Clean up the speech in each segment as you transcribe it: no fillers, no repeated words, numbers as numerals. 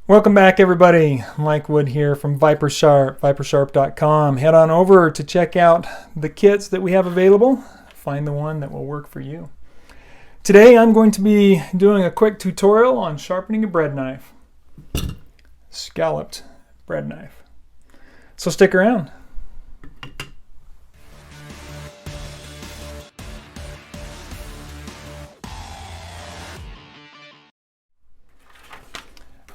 Welcome back, everybody. Mike Wood here from Viper Sharp, vipersharp.com. Head on over to check out the kits that we have available. Find the one that will work for you. Today I'm going to be doing a quick tutorial on sharpening a bread knife. Scalloped bread knife. So stick around.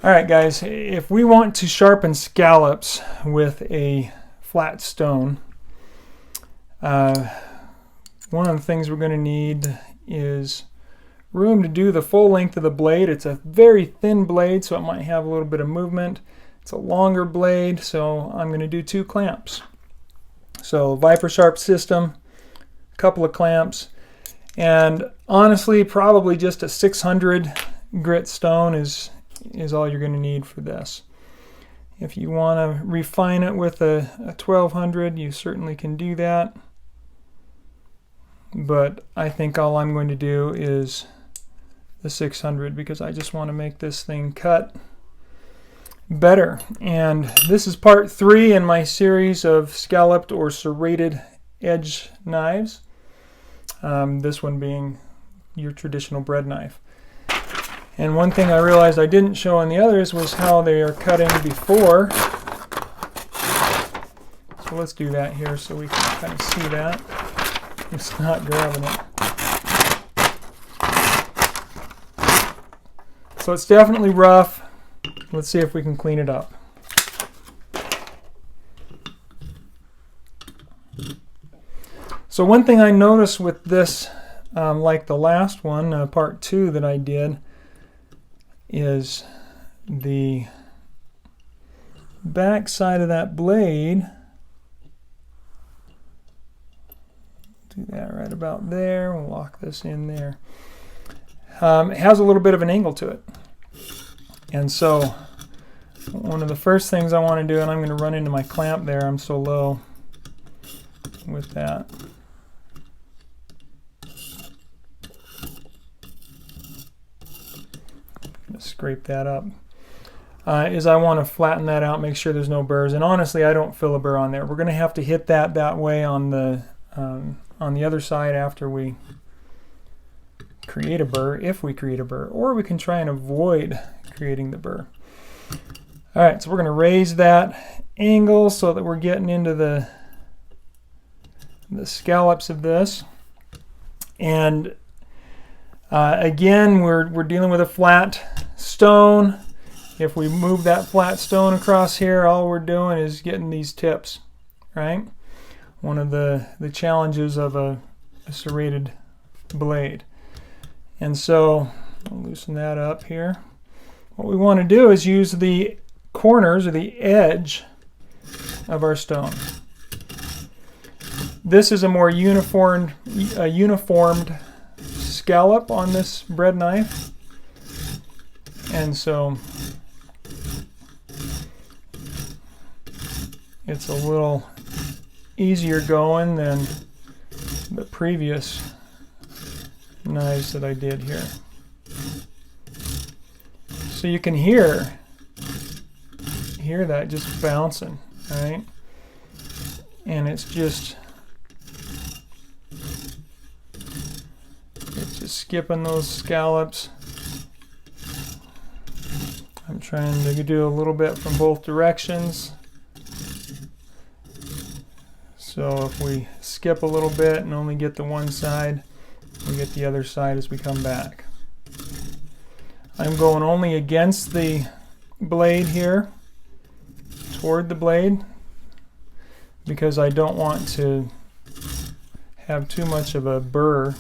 Alright guys, if we want to sharpen scallops with a flat stone, one of the things we're going to need is room to do the full length of the blade. It's a very thin blade, so it might have a little bit of movement. It's a longer blade, so I'm going to do 2 clamps. So Viper Sharp system, a couple of clamps, and honestly probably just a 600 grit stone is all you're going to need for this. If you want to refine it with a 1200, you certainly can do that. But I think all I'm going to do is the 600 because I just want to make this thing cut better. And this is part 3 in my series of scalloped or serrated edge knives. This one being your traditional bread knife. And one thing I realized I didn't show on the others was how they are cutting before. So let's do that here so we can kind of see that. It's not grabbing it. So it's definitely rough. Let's see if we can clean it up. So one thing I noticed with this, like the last one, part 2 that I did, is the back side of that blade. Do that right about there. We'll lock this in there. It has a little bit of an angle to it. And so one of the first things I want to do, and I'm going to run into my clamp there, I'm so low with that. Scrape that up, is I want to flatten that out, make sure there's no burrs. And honestly, I don't fill a burr on there. We're going to have to hit that way on the other side after we create a burr, if we create a burr, or we can try and avoid creating the burr. All right, so we're going to raise that angle so that we're getting into the scallops of this. And again, we're dealing with a flat stone. If we move that flat stone across here, all we're doing is getting these tips, right? One of the challenges of a serrated blade. And so I'll loosen that up here. What we want to do is use the corners or the edge of our stone. This is a more uniformed scallop on this bread knife, and so it's a little easier going than the previous knives that I did here. So you can hear that just bouncing, right? And it's just skipping those scallops. I'm trying to do a little bit from both directions. So if we skip a little bit and only get the one side, we get the other side as we come back. I'm going only against the blade here, toward the blade, because I don't want to have too much of a burr,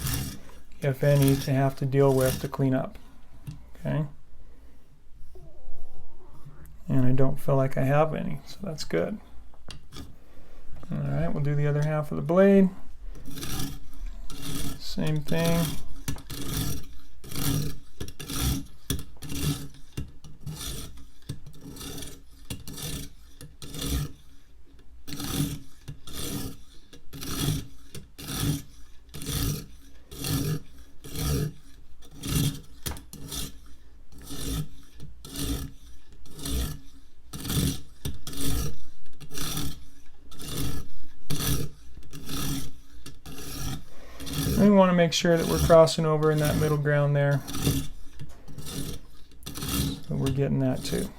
if any, to have to deal with to clean up. Okay? And I don't feel like I have any, so that's good. Alright, we'll do the other half of the blade. Same thing. we want to make sure that we're crossing over in that middle ground there. So we're getting that too.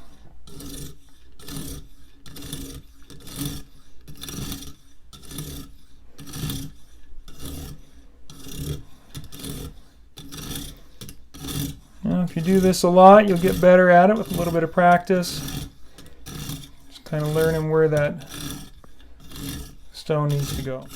Now, if you do this a lot, you'll get better at it with a little bit of practice. Just kind of learning where that stone needs to go.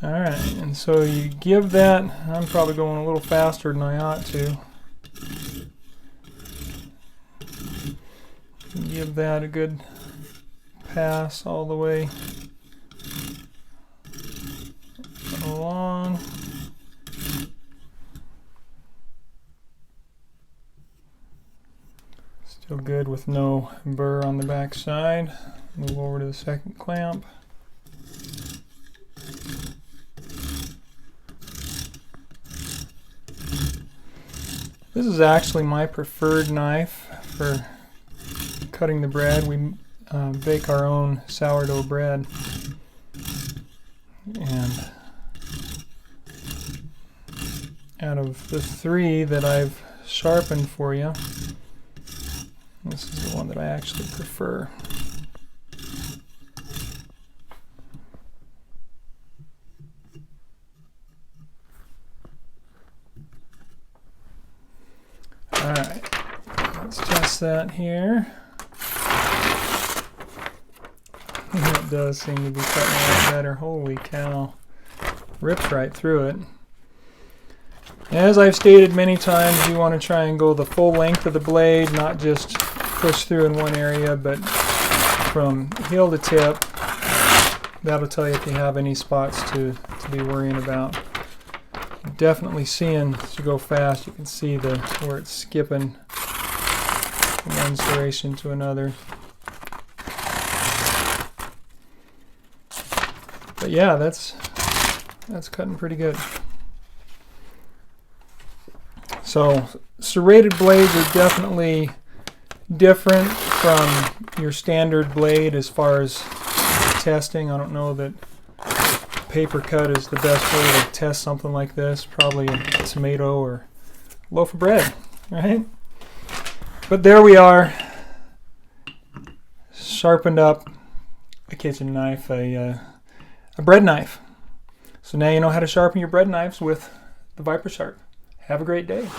Alright, and so you give that, I'm probably going a little faster than I ought to. Give that a good pass all the way along. Still good with no burr on the back side. Move over to the second clamp. This is actually my preferred knife for cutting the bread. We bake our own sourdough bread. And out of the 3 that I've sharpened for you, this is the one that I actually prefer. Alright, let's test that here. It does seem to be cutting a lot better. Holy cow. Rips right through it. As I've stated many times, you want to try and go the full length of the blade, not just push through in one area, but from heel to tip. That'll tell you if you have any spots to be worrying about. Definitely seeing, as you go fast, you can see where it's skipping from one serration to another. But yeah, that's cutting pretty good. So serrated blades are definitely different from your standard blade as far as testing. I don't know that paper cut is the best way to test something like this. Probably a tomato or a loaf of bread, right? But there we are, sharpened up a kitchen knife, a bread knife. So now you know how to sharpen your bread knives with the Viper Sharp. Have a great day.